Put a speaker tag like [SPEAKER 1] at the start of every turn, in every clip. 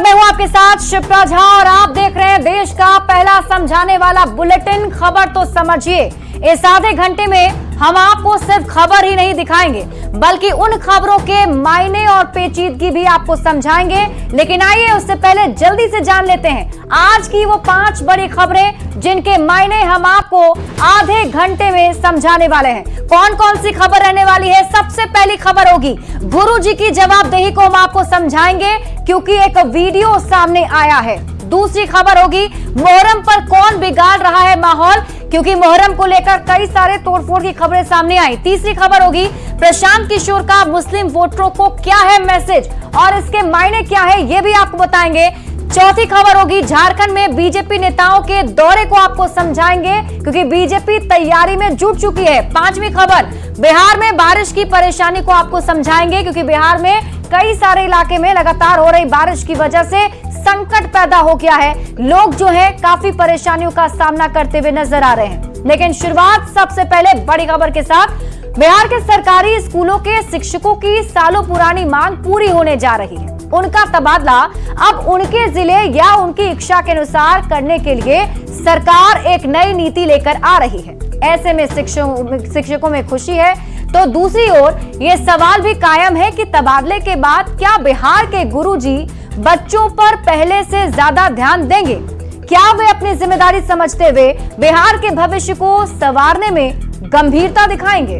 [SPEAKER 1] मैं हूं आपके साथ शिप्रा झा और आप देख रहे हैं देश का पहला समझाने वाला बुलेटिन। खबर तो समझिए, इस आधे घंटे में हम आपको सिर्फ खबर ही नहीं दिखाएंगे बल्कि उन खबरों के मायने और पेचीदगी भी आपको समझाएंगे। लेकिन आइए उससे पहले जल्दी से जान लेते हैं आज की वो 5 बड़ी खबरें जिनके मायने हम आपको आधे घंटे में समझाने वाले हैं। कौन कौन सी खबर रहने वाली है? सबसे पहली खबर होगी गुरुजी की जवाबदेही को हम आपको समझाएंगे क्योंकि एक वीडियो सामने आया है। दूसरी खबर होगी मोहर्रम पर कौन बिगाड़ रहा है माहौल, क्योंकि मोहर्रम को लेकर कई सारे तोड़फोड़ की खबरें सामने आई। तीसरी खबर होगी प्रशांत किशोर का मुस्लिम वोटरों को क्या है मैसेज और इसके मायने क्या है ये भी आपको बताएंगे। चौथी खबर होगी झारखंड में बीजेपी नेताओं के दौरे को आपको समझाएंगे क्योंकि बीजेपी तैयारी में जुट चुकी है। पांचवी खबर बिहार में बारिश की परेशानी को आपको समझाएंगे क्योंकि बिहार में कई सारे इलाके में लगातार हो रही बारिश की वजह से संकट पैदा हो गया है। लोग जो है काफी परेशानियों का सामना करते हुए नजर आ रहे हैं। लेकिन शुरुआत सबसे पहले बड़ी खबर के साथ। बिहार के सरकारी स्कूलों के शिक्षकों की सालों पुरानी मांग पूरी होने जा रही है। उनका तबादला अब उनके जिले या उनकी इच्छा के अनुसार करने के लिए सरकार एक नई नीति लेकर आ रही है। ऐसे में शिक्षकों में खुशी है तो दूसरी ओर ये सवाल भी कायम है कि तबादले के बाद क्या बिहार के गुरुजी बच्चों पर पहले से ज्यादा ध्यान देंगे? क्या वे अपनी जिम्मेदारी समझते हुए बिहार के भविष्य को संवारने में गंभीरता दिखाएंगे?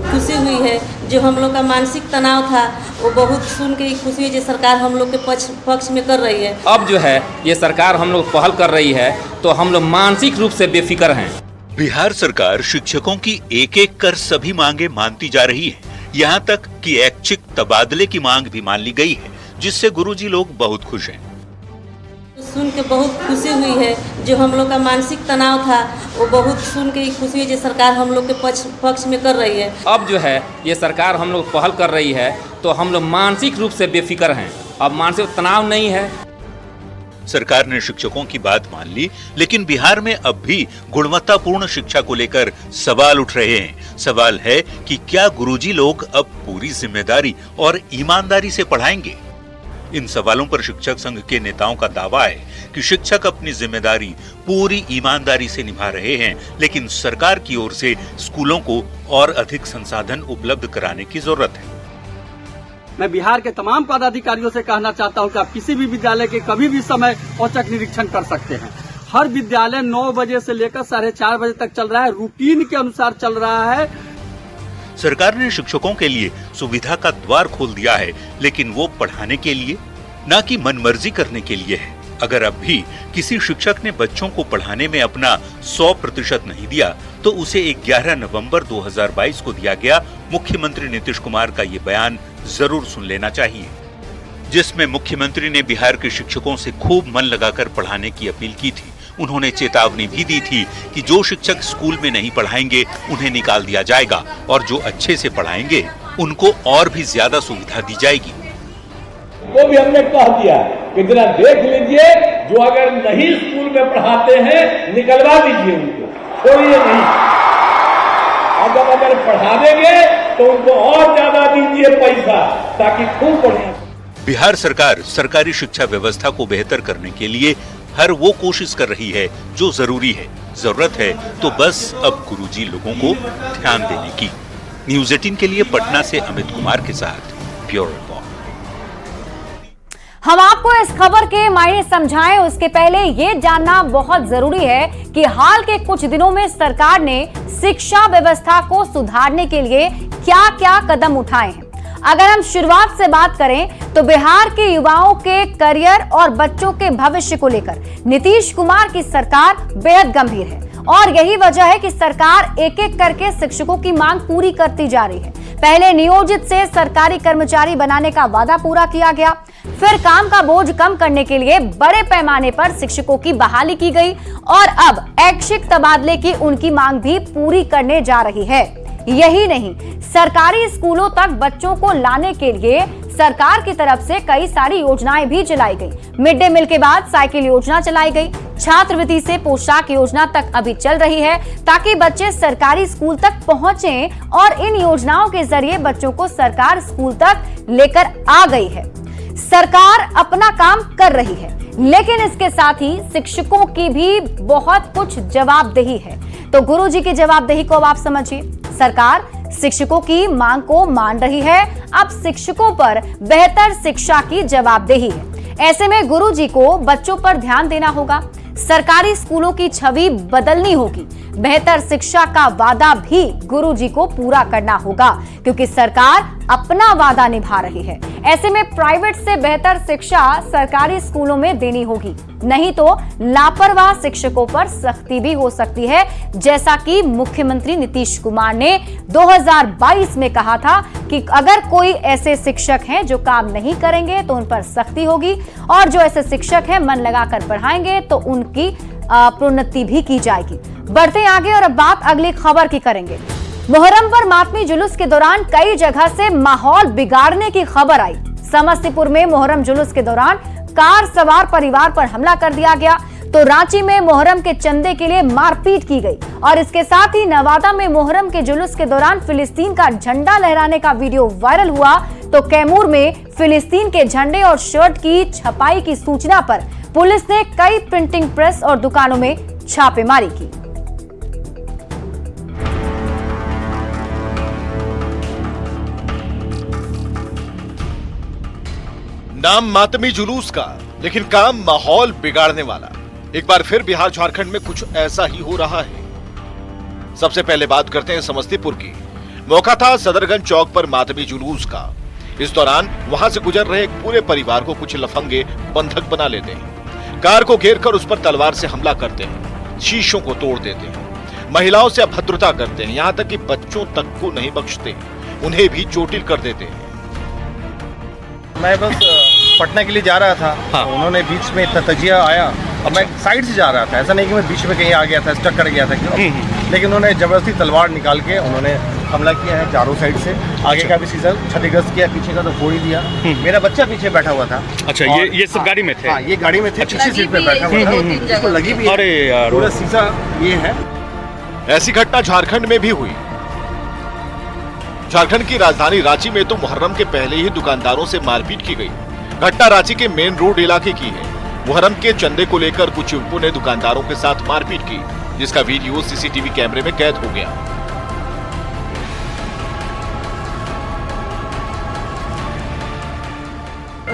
[SPEAKER 2] खुशी हुई है, जो हम लोग का मानसिक तनाव था वो बहुत सुन के खुशी हुई। जो सरकार हम लोग के पक्ष में कर रही है।
[SPEAKER 3] अब जो है ये सरकार हम लोग पहल कर रही है तो हम लोग मानसिक रूप से बेफिक्र हैं।
[SPEAKER 4] बिहार सरकार शिक्षकों की एक एक कर सभी मांगे मानती जा रही है। यहाँ तक कि ऐच्छिक तबादले की मांग भी मान ली गई है, जिससे गुरुजी लोग बहुत खुश हैं।
[SPEAKER 2] सुन के बहुत खुशी हुई है, जो हम लोग का मानसिक तनाव था वो बहुत सुन के खुशी हुई। जो सरकार हम लोग के पक्ष में कर रही है।
[SPEAKER 3] अब जो है ये सरकार हम लोग पहल कर रही है तो हम लोग मानसिक रूप से बेफिक्र हैं। अब मानसिक तनाव नहीं है।
[SPEAKER 4] सरकार ने शिक्षकों की बात मान ली, लेकिन बिहार में अब भी गुणवत्तापूर्ण शिक्षा को लेकर सवाल उठ रहे हैं। सवाल है कि क्या गुरुजी लोग अब पूरी जिम्मेदारी और ईमानदारी से पढ़ाएंगे? इन सवालों पर शिक्षक संघ के नेताओं का दावा है कि शिक्षक अपनी जिम्मेदारी पूरी ईमानदारी से निभा रहे हैं, लेकिन सरकार की ओर से स्कूलों को और अधिक संसाधन उपलब्ध कराने की जरूरत है।
[SPEAKER 5] मैं बिहार के तमाम पदाधिकारियों से कहना चाहता हूं कि आप किसी भी विद्यालय के कभी भी समय औचक निरीक्षण कर सकते हैं। हर विद्यालय 9 बजे से लेकर 4:30 बजे तक चल रहा है, रूटीन के अनुसार चल रहा है।
[SPEAKER 4] सरकार ने शिक्षकों के लिए सुविधा का द्वार खोल दिया है, लेकिन वो पढ़ाने के लिए न कि मनमर्जी करने के लिए है। अगर अब भी किसी शिक्षक ने बच्चों को पढ़ाने में अपना 100% नहीं दिया तो उसे 11 नवंबर 2022 को दिया गया मुख्यमंत्री नीतीश कुमार का ये बयान जरूर सुन लेना चाहिए, जिसमें मुख्यमंत्री ने बिहार के शिक्षकों से खूब मन लगाकर पढ़ाने की अपील की थी। उन्होंने चेतावनी भी दी थी कि जो शिक्षक स्कूल में नहीं पढ़ाएंगे उन्हें निकाल दिया जाएगा और जो अच्छे से पढ़ाएंगे उनको और भी ज्यादा सुविधा दी जाएगी।
[SPEAKER 6] वो भी हमने कह दिया कि जरा देख लीजिए, जो अगर नहीं स्कूल में पढ़ाते हैं निकलवा दीजिए, उनको छोड़िए नहीं। और जब अगर पढ़ा देंगे तो उनको और ज्यादा दीजिए पैसा ताकि खूब पढ़े।
[SPEAKER 4] बिहार सरकार सरकारी शिक्षा व्यवस्था को बेहतर करने के लिए हर वो कोशिश कर रही है जो जरूरी है। जरूरत है तो बस अब गुरुजी लोगों को ध्यान देने की। न्यूज़ 18 के लिए पटना से अमित कुमार के साथ ब्यूरो रिपोर्ट।
[SPEAKER 1] हम आपको इस खबर के मायने समझाएं उसके पहले ये जानना बहुत जरूरी है कि हाल के कुछ दिनों में सरकार ने शिक्षा व्यवस्था को सुधारने के लिए क्या क्या कदम उठाए हैं। अगर हम शुरुआत से बात करें तो बिहार के युवाओं के करियर और बच्चों के भविष्य को लेकर नीतीश कुमार की सरकार बेहद गंभीर है और यही वजह है कि सरकार एक एक करके शिक्षकों की मांग पूरी करती जा रही है। पहले नियोजित से सरकारी कर्मचारी बनाने का वादा पूरा किया गया, फिर काम का बोझ कम करने के लिए बड़े पैमाने पर शिक्षकों की बहाली की गई और अब ऐच्छिक तबादले की उनकी मांग भी पूरी करने जा रही है। यही नहीं, सरकारी स्कूलों तक बच्चों को लाने के लिए सरकार की तरफ से कई सारी योजनाएं भी चलाई गई। मिड डे मील के बाद साइकिल योजना चलाई गई, छात्रवृत्ति से पोशाक योजना तक अभी चल रही है, ताकि बच्चे सरकारी स्कूल तक पहुंचें। और इन योजनाओं के जरिए बच्चों को सरकार स्कूल तक लेकर आ गई है। सरकार अपना काम कर रही है, लेकिन इसके साथ ही शिक्षकों की भी बहुत कुछ जवाबदेही है। तो गुरुजी की जवाबदेही को अब आप समझिए। सरकार शिक्षकों की मांग को मान रही है, अब शिक्षकों पर बेहतर शिक्षा की जवाबदेही है। ऐसे में गुरुजी को बच्चों पर ध्यान देना होगा, सरकारी स्कूलों की छवि बदलनी होगी, बेहतर शिक्षा का वादा भी गुरुजी को पूरा करना होगा, क्योंकि सरकार अपना वादा निभा रही है। ऐसे में प्राइवेट से बेहतर शिक्षा सरकारी स्कूलों में देनी होगी, नहीं तो लापरवाह शिक्षकों पर सख्ती भी हो सकती है, जैसा कि मुख्यमंत्री नीतीश कुमार ने 2022 में कहा था कि अगर कोई ऐसे शिक्षक हैं जो काम नहीं करेंगे तो उन पर सख्ती होगी, और जो ऐसे शिक्षक हैं मन लगाकर पढ़ाएंगे तो उनकी प्रोन्नति भी की जाएगी। बढ़ते हैं आगे और अब बात अगली खबर की करेंगे। मुहर्रम पर मातमी जुलूस के दौरान कई जगह से माहौल बिगाड़ने की खबर आई। समस्तीपुर में मुहर्रम जुलूस के दौरान कार सवार परिवार पर हमला कर दिया गया, तो रांची में मुहर्रम के चंदे के लिए मारपीट की गई, और इसके साथ ही नवादा में मुहर्रम के जुलूस के दौरान फिलिस्तीन का झंडा लहराने का वीडियो वायरल हुआ, तो कैमूर में फिलिस्तीन के झंडे और शर्ट की छपाई की सूचना पर पुलिस ने कई प्रिंटिंग प्रेस और दुकानों में छापेमारी की।
[SPEAKER 7] नाम मातमी जुलूस का, लेकिन काम माहौल बिगाड़ने वाला। एक बार फिर बिहार झारखंड में कुछ ऐसा ही हो रहा है। सबसे पहले बात करते हैं समस्तीपुर की। मौका था सदरगंज चौक पर मातमी जुलूस का। इस दौरान वहां से गुजर रहे एक पूरे परिवार को कुछ लफंगे बंधक बना लेते हैं, कार को घेरकर उस पर तलवार से हमला करते हैं, शीशों को तोड़ देते हैं, महिलाओं से अभद्रता करते हैं, यहाँ तक कि बच्चों तक को नहीं बख्शते, उन्हें भी चोटिल कर देते हैं।
[SPEAKER 8] मैं बस पटना के लिए जा रहा था। हाँ। उन्होंने बीच में इतना तजिया आया और मैं साइड से जा रहा था, ऐसा नहीं कि मैं बीच में कहीं आ गया था, स्टक कर गया था, लेकिन उन्होंने जबरदस्ती तलवार निकाल के उन्होंने हमला किया है चारों साइड से। आगे का भी सीजर क्षतिग्रस्त किया, पीछे का तो फोड़ ही दिया। मेरा बच्चा पीछे बैठा हुआ था।
[SPEAKER 9] अच्छा, ये सब गाड़ी में थे?
[SPEAKER 8] हाँ, ये गाड़ी में थे, पीछे सीट पे बैठा हुआ था, इसको लगी भी। अरे यार, पूरा शीशा ये है।
[SPEAKER 7] ऐसी घटना झारखंड में भी हुई। झारखंड की राजधानी रांची में तो मुहर्रम के पहले ही दुकानदारों से मारपीट की गई। घटना रांची के मेन रोड इलाके की है। मुहर्रम के चंदे को लेकर कुछ युवकों ने दुकानदारों के साथ मारपीट की, जिसका वीडियो सीसीटीवी कैमरे में कैद हो गया।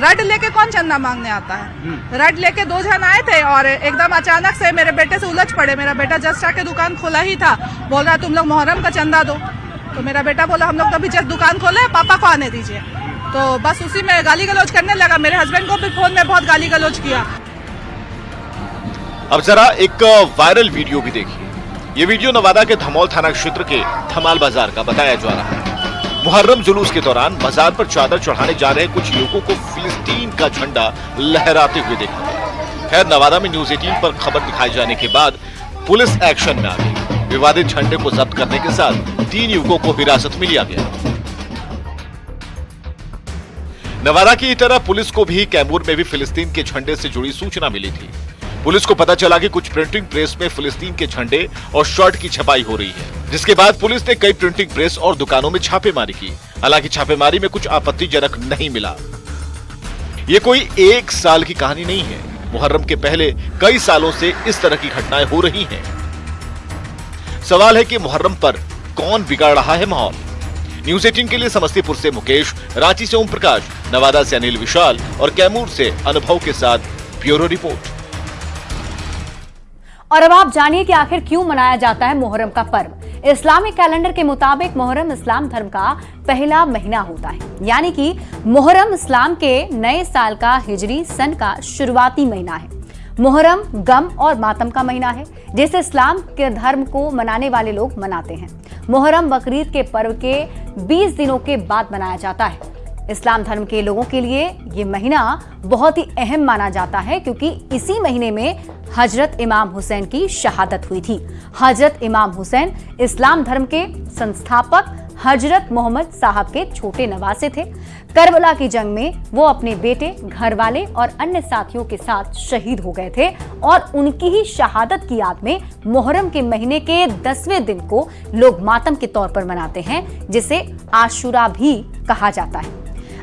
[SPEAKER 10] रड लेके कौन चंदा मांगने आता है? रड लेके दो जन आए थे और एकदम अचानक से मेरे बेटे से उलझ पड़े। मेरा बेटा जस्ट आके दुकान खोला ही था, बोल रहा तुम लोग मुहर्रम का चंदा दो। तो मेरा बेटा बोला हम लोग तो अभी जस्ट दुकान खोले, पापा को आने दीजिए। तो बस उसी में गाली गलौज करने लगा। मेरे हस्बैंड को भी फोन में बहुत गाली गलौज किया।
[SPEAKER 7] अब जरा एक वायरल वीडियो भी देखिए। ये वीडियो नवादा के धमौल थाना क्षेत्र के धमाल बाजार का बताया जा रहा है। मुहर्रम जुलूस के दौरान बाजार पर चादर चढ़ाने जा रहे कुछ युवकों को फिलिस्तीन का झंडा लहराते हुए देखा गया। खैर, नवादा में न्यूज 18 पर खबर दिखाए जाने के बाद पुलिस एक्शन में आ गई। विवादित झंडे को जब्त करने के साथ 3 युवकों को हिरासत में लिया गया। नवादा की तरह पुलिस को भी कैमूर में भी फिलिस्तीन के झंडे से जुड़ी सूचना मिली थी। पुलिस को पता चला कि कुछ प्रिंटिंग प्रेस में फिलिस्तीन के झंडे और शर्ट की छपाई हो रही है, जिसके बाद पुलिस ने कई प्रिंटिंग प्रेस और दुकानों में छापेमारी की। हालांकि छापेमारी में कुछ आपत्तिजनक नहीं मिला। ये कोई एक साल की कहानी नहीं है। मुहर्रम के पहले कई सालों से इस तरह की घटनाएं हो रही हैं। सवाल है कि मुहर्रम पर कौन बिगाड़ रहा है माहौल? न्यूज 18 के लिए समस्तीपुर से मुकेश, रांची से ओम प्रकाश, नवादा से अनिल विशाल और कैमूर से अनुभव के साथ ब्यूरो रिपोर्ट।
[SPEAKER 1] और अब आप जानिए कि आखिर क्यों मनाया जाता है मुहर्रम का पर्व। इस्लामिक कैलेंडर के मुताबिक मुहर्रम इस्लाम धर्म का पहला महीना होता है, यानी कि मुहर्रम इस्लाम के नए साल का हिजरी सन का शुरुआती महीना है। मुहर्रम गम और मातम का महीना है, जिसे इस्लाम के धर्म को मनाने वाले लोग मनाते हैं। मुहर्रम बकरीद के पर्व के 20 दिनों के बाद मनाया जाता है। इस्लाम धर्म के लोगों के लिए ये महीना बहुत ही अहम माना जाता है, क्योंकि इसी महीने में हजरत इमाम हुसैन की शहादत हुई थी। हजरत इमाम हुसैन इस्लाम धर्म के संस्थापक हजरत मोहम्मद साहब के छोटे नवासे थे। करबला की जंग में वो अपने बेटे, घरवाले और अन्य साथियों के साथ शहीद हो गए थे और उनकी ही शहादत की याद में मुहर्रम के महीने के 10वें दिन को लोग मातम के तौर पर मनाते हैं, जिसे आशुरा भी कहा जाता है।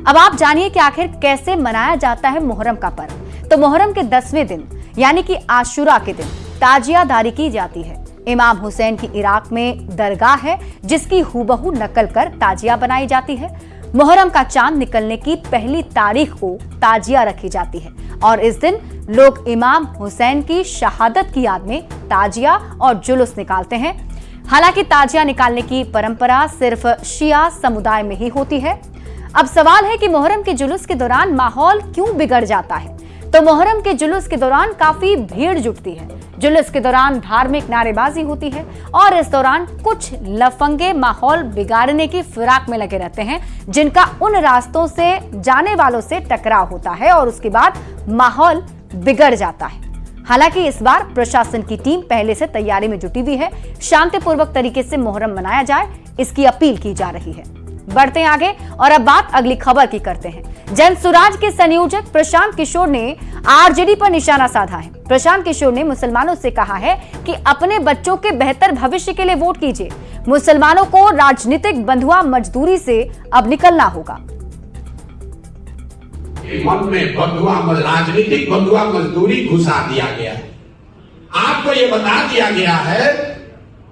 [SPEAKER 1] अब आप जानिए कि आखिर कैसे मनाया जाता है मुहर्रम का पर्व। तो मुहर्रम के 10वें दिन यानी कि आशुरा के दिन ताजियादारी की जाती है। इमाम हुसैन की इराक में दरगाह है जिसकी हूबहू नकल कर ताजिया बनाई जाती है। मुहर्रम का चांद निकलने की पहली तारीख को ताजिया रखी जाती है और इस दिन लोग इमाम हुसैन की शहादत की याद में ताजिया और जुलूस निकालते हैं। हालांकि ताजिया निकालने की परंपरा सिर्फ शिया समुदाय में ही होती है। अब सवाल है कि मुहर्रम के जुलूस के दौरान माहौल क्यों बिगड़ जाता है। तो मुहर्रम के जुलूस के दौरान काफी भीड़ जुटती है। जुलूस के दौरान धार्मिक नारेबाजी होती है और इस दौरान कुछ लफंगे माहौल बिगाड़ने की फिराक में लगे रहते हैं, जिनका उन रास्तों से जाने वालों से टकराव होता है और उसके बाद माहौल बिगड़ जाता है। हालांकि इस बार प्रशासन की टीम पहले से तैयारी में जुटी हुई है। शांतिपूर्वक तरीके से मुहर्रम मनाया जाए, इसकी अपील की जा रही है। बढ़ते हैं आगे और अब बात अगली खबर की करते हैं। जन सुराज के संयोजक प्रशांत किशोर ने आरजेडी पर निशाना साधा है। प्रशांत किशोर ने मुसलमानों से कहा है कि अपने बच्चों के बेहतर भविष्य के लिए वोट कीजिए। मुसलमानों को राजनीतिक बंधुआ मजदूरी से अब निकलना होगा।
[SPEAKER 9] मन में राजनीतिक बंधुआ मजदूरी घुसा दिया गया है। आपको ये बता दिया गया है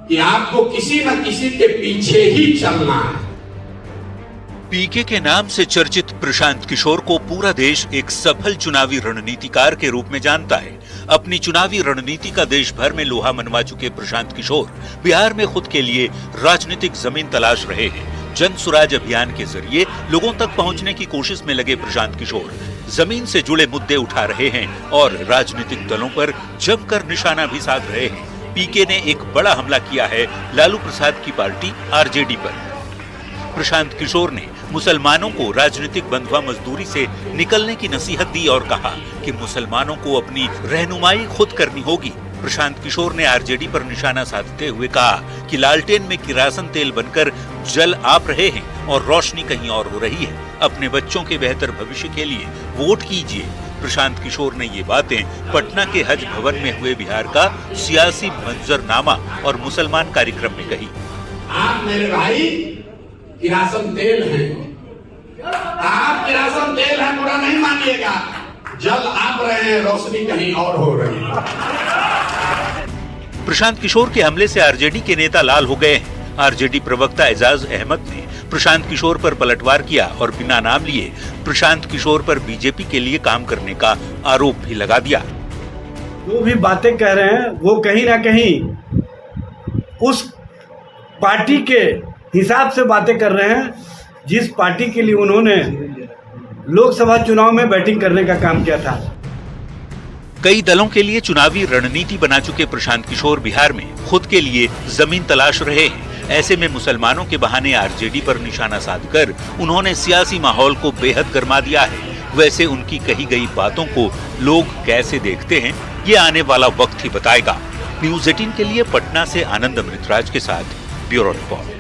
[SPEAKER 9] कि आपको किसी न किसी के पीछे ही चलना है।
[SPEAKER 4] पीके के नाम से चर्चित प्रशांत किशोर को पूरा देश एक सफल चुनावी रणनीतिकार के रूप में जानता है। अपनी चुनावी रणनीति का देश भर में लोहा मनवा चुके प्रशांत किशोर बिहार में खुद के लिए राजनीतिक जमीन तलाश रहे हैं। जन सुराज अभियान के जरिए लोगों तक पहुंचने की कोशिश में लगे प्रशांत किशोर जमीन से जुड़े मुद्दे उठा रहे हैं और राजनीतिक दलों पर जमकर निशाना भी साध रहे हैं। पीके ने एक बड़ा हमला किया है लालू प्रसाद की पार्टी आरजेडी पर। प्रशांत किशोर ने मुसलमानों को राजनीतिक बंधुआ मजदूरी से निकलने की नसीहत दी और कहा कि मुसलमानों को अपनी रहनुमाई खुद करनी होगी। प्रशांत किशोर ने आरजेडी पर निशाना साधते हुए कहा कि लालटेन में किरासन तेल बनकर जल आप रहे हैं और रोशनी कहीं और हो रही है। अपने बच्चों के बेहतर भविष्य के लिए वोट कीजिए। प्रशांत किशोर ने ये बातें पटना के हज भवन में हुए बिहार का सियासी मंजरनामा और मुसलमान कार्यक्रम में कही।
[SPEAKER 9] आप मेरे भाई किरासन तेल है, आप किरासन तेल है, बुरा नहीं मानिएगा। जल आप रहे हैं, रोशनी कहीं और हो रही है।
[SPEAKER 4] प्रशांत किशोर के हमले से आरजेडी के नेता लाल हो गए हैं। आरजेडी प्रवक्ता एजाज अहमद ने प्रशांत किशोर पर पलटवार किया और बिना नाम लिए प्रशांत किशोर पर बीजेपी के लिए काम करने का आरोप भी लगा दिया।
[SPEAKER 11] जो भी बातें कह रहे हैं वो कहीं ना कहीं उस पार्टी के हिसाब से बातें कर रहे हैं जिस पार्टी के लिए उन्होंने लोकसभा चुनाव में बैटिंग करने का काम किया था।
[SPEAKER 4] कई दलों के लिए चुनावी रणनीति बना चुके प्रशांत किशोर बिहार में खुद के लिए जमीन तलाश रहे हैं। ऐसे में मुसलमानों के बहाने आरजेडी पर निशाना साधकर उन्होंने सियासी माहौल को बेहद गर्मा दिया है। वैसे उनकी कही गई बातों को लोग कैसे देखते हैं, ये आने वाला वक्त ही बताएगा। न्यूज़ 18 के लिए पटना से आनंद अमृतराज के साथ ब्यूरो रिपोर्ट।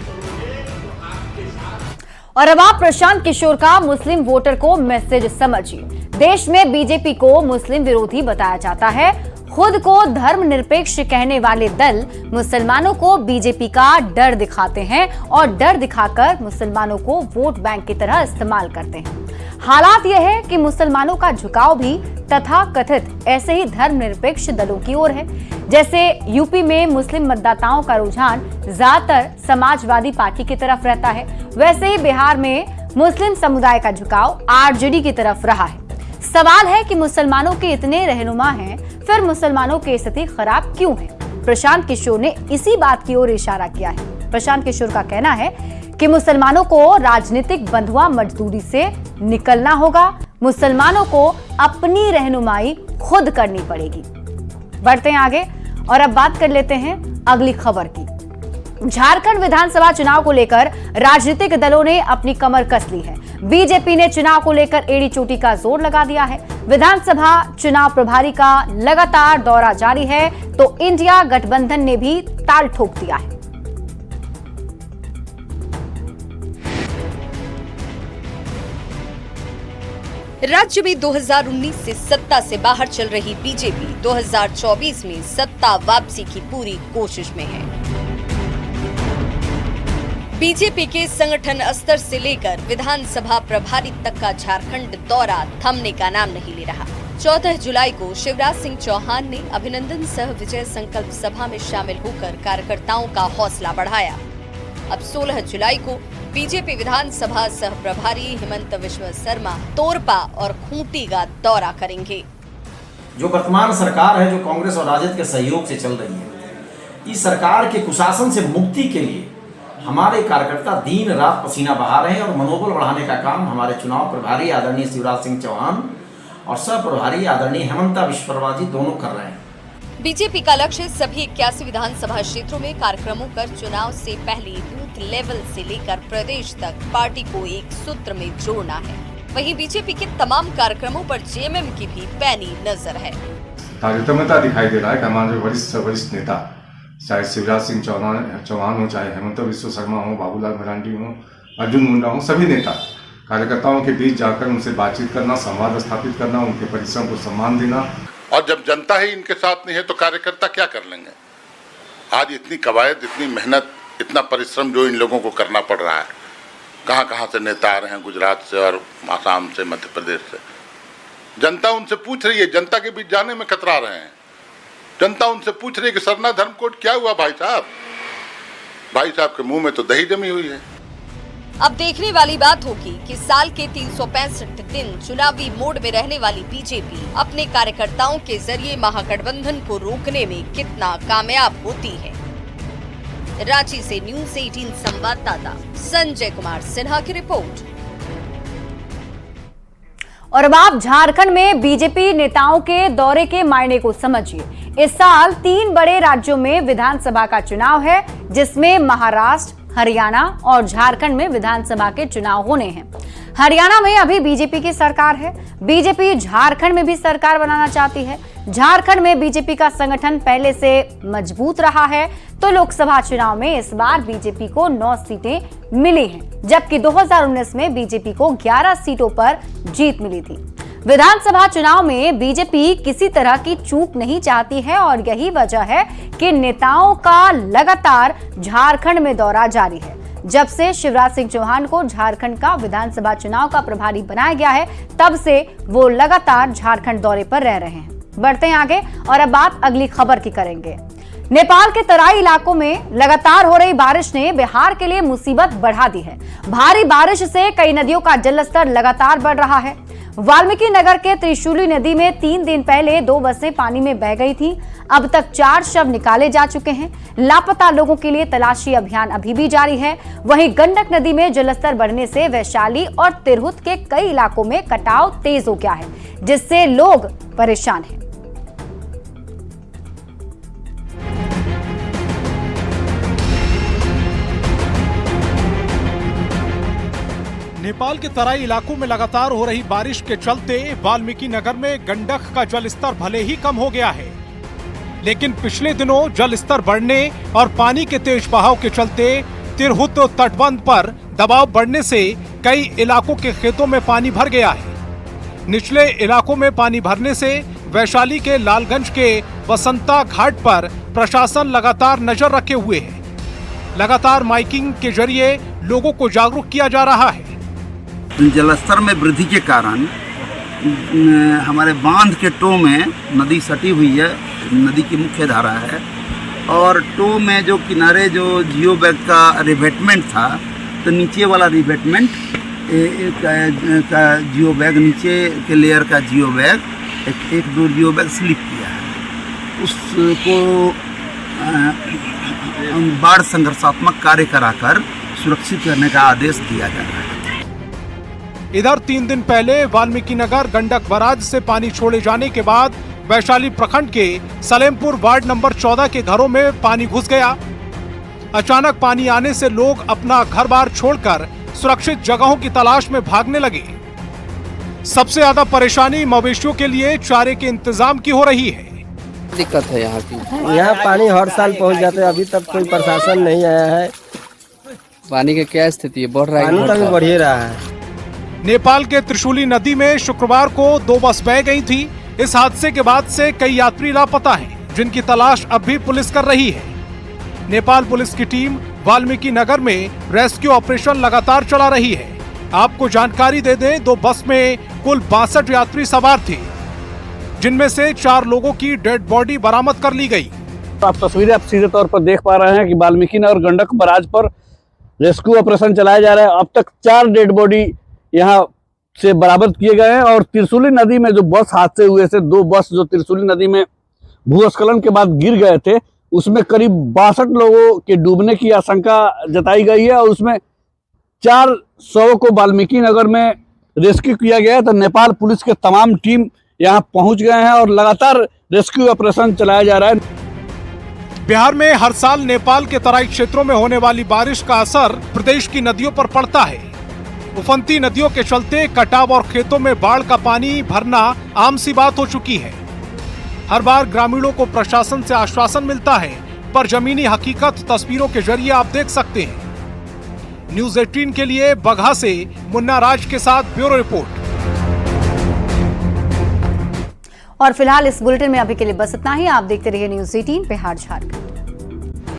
[SPEAKER 1] और अब आप प्रशांत किशोर का मुस्लिम वोटर को मैसेज समझिए। देश में बीजेपी को मुस्लिम विरोधी बताया जाता है। खुद को धर्मनिरपेक्ष कहने वाले दल मुसलमानों को बीजेपी का डर दिखाते हैं और डर दिखाकर मुसलमानों को वोट बैंक की तरह इस्तेमाल करते हैं। हालात यह है कि मुसलमानों का झुकाव भी तथाकथित ऐसे ही धर्मनिरपेक्ष दलों की ओर है। जैसे यूपी में मुस्लिम मतदाताओं का रुझान ज्यादातर समाजवादी पार्टी की तरफ रहता है, वैसे ही बिहार में मुस्लिम समुदाय का झुकाव आरजेडी की तरफ रहा है। सवाल है कि मुसलमानों के इतने रहनुमा हैं, फिर मुसलमानों की स्थिति खराब क्यों है? प्रशांत किशोर ने इसी बात की ओर इशारा किया है। प्रशांत किशोर का कहना है कि मुसलमानों को राजनीतिक बंधुआ मजदूरी से निकलना होगा। मुसलमानों को अपनी रहनुमाई खुद करनी पड़ेगी। बढ़ते हैं आगे और अब बात कर लेते हैं अगली खबर की। झारखंड विधानसभा चुनाव को लेकर राजनीतिक दलों ने अपनी कमर कस ली है। बीजेपी ने चुनाव को लेकर एड़ी चोटी का जोर लगा दिया है। विधानसभा चुनाव प्रभारी का लगातार दौरा जारी है, तो इंडिया गठबंधन ने भी ताल ठोक दिया है।
[SPEAKER 12] राज्य में 2019 से सत्ता से बाहर चल रही बीजेपी 2024 में सत्ता वापसी की पूरी कोशिश में है। बीजेपी के संगठन स्तर से लेकर विधानसभा प्रभारी तक का झारखंड दौरा थमने का नाम नहीं ले रहा। 14 जुलाई को शिवराज सिंह चौहान ने अभिनंदन सह विजय संकल्प सभा में शामिल होकर कार्यकर्ताओं का हौसला बढ़ाया। अब 16 जुलाई को बीजेपी विधानसभा सह प्रभारी हेमंत विश्व शर्मा तोरपा और खूंटी का दौरा करेंगे।
[SPEAKER 13] जो वर्तमान सरकार है, जो कांग्रेस और राजद के सहयोग से चल रही है, इस सरकार के कुशासन से मुक्ति के लिए हमारे कार्यकर्ता दिन रात पसीना बहा रहे हैं और मनोबल बढ़ाने का काम हमारे चुनाव प्रभारी आदरणीय शिवराज सिंह चौहान और सह प्रभारी आदरणीय हेमंत विश्व शर्मा जी दोनों कर रहे हैं।
[SPEAKER 12] बीजेपी का लक्ष्य सभी 81 विधानसभा क्षेत्रों में कार्यक्रमों कर चुनाव से पहले बूथ लेवल से लेकर प्रदेश तक पार्टी को एक सूत्र में जोड़ना है। वहीं बीजेपी के तमाम कार्यक्रमों पर जेएमएम की भी पैनी नजर है।
[SPEAKER 14] कार्यक्षमता दिखाई दे रहा है। हमारे वरिष्ठ नेता, चाहे शिवराज सिंह चौहान हो, चाहे हेमंत विश्व शर्मा हो, बाबूलाल मरांडी हो, अर्जुन मुंडा हो, सभी नेता कार्यकर्ताओं के बीच जाकर उनसे बातचीत करना, संवाद स्थापित करना, उनके परिश्रम को सम्मान देना।
[SPEAKER 15] और जब जनता ही इनके साथ नहीं है तो कार्यकर्ता क्या कर लेंगे। आज इतनी कवायद, इतनी मेहनत, इतना परिश्रम जो इन लोगों को करना पड़ रहा है। कहाँ कहाँ से नेता आ रहे हैं, गुजरात से और आसाम से, मध्य प्रदेश से। जनता उनसे पूछ रही है, जनता के बीच जाने में कतरा रहे हैं। जनता उनसे पूछ रही है कि सरना धर्म कोड क्या हुआ भाई साहब। भाई साहब के मुंह में तो दही जमी हुई है।
[SPEAKER 12] अब देखने वाली बात होगी कि साल के 365 दिन चुनावी मोड में रहने वाली बीजेपी अपने कार्यकर्ताओं के जरिए महागठबंधन को रोकने में कितना कामयाब होती है। रांची से न्यूज़ 18 संवाददाता संजय कुमार सिन्हा की रिपोर्ट।
[SPEAKER 1] और अब आप झारखंड में बीजेपी नेताओं के दौरे के मायने को समझिए। इस साल 3 बड़े राज्यों में विधानसभा का चुनाव है, जिसमें महाराष्ट्र, हरियाणा और झारखंड में विधानसभा के चुनाव होने हैं। हरियाणा में अभी बीजेपी की सरकार है। बीजेपी झारखंड में भी सरकार बनाना चाहती है। झारखंड में बीजेपी का संगठन पहले से मजबूत रहा है, तो लोकसभा चुनाव में इस बार बीजेपी को 9 सीटें मिली हैं, जबकि 2019 में बीजेपी को 11 सीटों पर जीत मिली थी। विधानसभा चुनाव में बीजेपी किसी तरह की चूक नहीं चाहती है और यही वजह है कि नेताओं का लगातार झारखंड में दौरा जारी है। जब से शिवराज सिंह चौहान को झारखंड का विधानसभा चुनाव का प्रभारी बनाया गया है, तब से वो लगातार झारखंड दौरे पर रह रहे हैं। बढ़ते हैं आगे और अब बात अगली खबर की करेंगे। नेपाल के तराई इलाकों में लगातार हो रही बारिश ने बिहार के लिए मुसीबत बढ़ा दी है। भारी बारिश से कई नदियों का जलस्तर लगातार बढ़ रहा है। वाल्मीकि नगर के त्रिशूली नदी में 3 दिन पहले 2 बसें पानी में बह गई थी। अब तक 4 शव निकाले जा चुके हैं। लापता लोगों के लिए तलाशी अभियान अभी भी जारी है। वहीं गंडक नदी में जलस्तर बढ़ने से वैशाली और तिरहुत के कई इलाकों में कटाव तेज हो गया है, जिससे लोग परेशान हैं।
[SPEAKER 16] नेपाल के तराई इलाकों में लगातार हो रही बारिश के चलते वाल्मीकि नगर में गंडक का जलस्तर भले ही कम हो गया है, लेकिन पिछले दिनों जलस्तर बढ़ने और पानी के तेज बहाव के चलते तिरहुत तटबंध पर दबाव बढ़ने से कई इलाकों के खेतों में पानी भर गया है। निचले इलाकों में पानी भरने से वैशाली के लालगंज के वसंता घाट पर प्रशासन लगातार नजर रखे हुए है। लगातार माइकिंग के जरिए लोगों को जागरूक किया जा रहा है।
[SPEAKER 17] जलस्तर में वृद्धि के कारण हमारे बांध के टो में नदी सटी हुई है, नदी की मुख्य धारा है, और टो में जो किनारे जो जियो बैग का रिवेटमेंट था, तो नीचे वाला रिवेटमेंट का जियो बैग, नीचे के लेयर का जियो बैग एक 2 जियो बैग स्लिप किया है। उसको बाढ़ संघर्षात्मक कार्य कराकर सुरक्षित करने का आदेश दिया जा रहा है।
[SPEAKER 16] इधर 3 दिन पहले वाल्मीकि नगर गंडक बराज से पानी छोड़े जाने के बाद वैशाली प्रखंड के सलेमपुर वार्ड नंबर 14 के घरों में पानी घुस गया। अचानक पानी आने से लोग अपना घर बार छोड़कर सुरक्षित जगहों की तलाश में भागने लगे। सबसे ज्यादा परेशानी मवेशियों के लिए चारे के इंतजाम की हो रही है।
[SPEAKER 18] दिक्कत है यहाँ की।
[SPEAKER 19] यहाँ पानी हर साल पहुँच जाते हैं, अभी तक कोई प्रशासन नहीं आया है।
[SPEAKER 18] पानी की क्या स्थिति है? बढ़ रहा है?
[SPEAKER 19] पानी तो बढ़ ही रहा है।
[SPEAKER 16] नेपाल के त्रिशूली नदी में शुक्रवार को 2 बस बह गई थी। इस हादसे के बाद से कई यात्री लापता हैं, जिनकी तलाश अब भी पुलिस कर रही है। नेपाल पुलिस की टीम वाल्मीकि नगर में रेस्क्यू ऑपरेशन लगातार चला रही है। आपको जानकारी दे दें, 2 बस में कुल 62 यात्री सवार थे, जिनमें से 4 लोगों की डेड बॉडी बरामद कर ली गई।
[SPEAKER 20] आप तस्वीरें सीधे तौर पर देख पा रहे हैं कि वाल्मीकि नगर गंडक बराज पर रेस्क्यू ऑपरेशन चलाया जा रहा है। अब तक 4 डेड बॉडी यहाँ से बरामद किए गए हैं और त्रिशूली नदी में जो बस हादसे हुए थे, 2 बस जो त्रिशूली नदी में भूस्खलन के बाद गिर गए थे, उसमें करीब 62 लोगों के डूबने की आशंका जताई गई है और उसमें 4 शवों को वाल्मीकि नगर में रेस्क्यू किया गया है। तो नेपाल पुलिस के तमाम टीम यहाँ पहुंच गए हैं और लगातार रेस्क्यू ऑपरेशन चलाया जा रहा है।
[SPEAKER 16] बिहार में हर साल नेपाल के तराई क्षेत्रों में होने वाली बारिश का असर प्रदेश की नदियों पर पड़ता है। उफनती नदियों के चलते कटाव और खेतों में बाढ़ का पानी भरना आम सी बात हो चुकी है। हर बार ग्रामीणों को प्रशासन से आश्वासन मिलता है, पर जमीनी हकीकत तस्वीरों के जरिए आप देख सकते हैं। न्यूज़ 18 के लिए बगहा से मुन्ना राज के साथ ब्यूरो रिपोर्ट।
[SPEAKER 1] और फिलहाल इस बुलेटिन में अभी के लिए बस इतना ही। आप देखते रहिए न्यूज़ 18 बिहार झारखंड।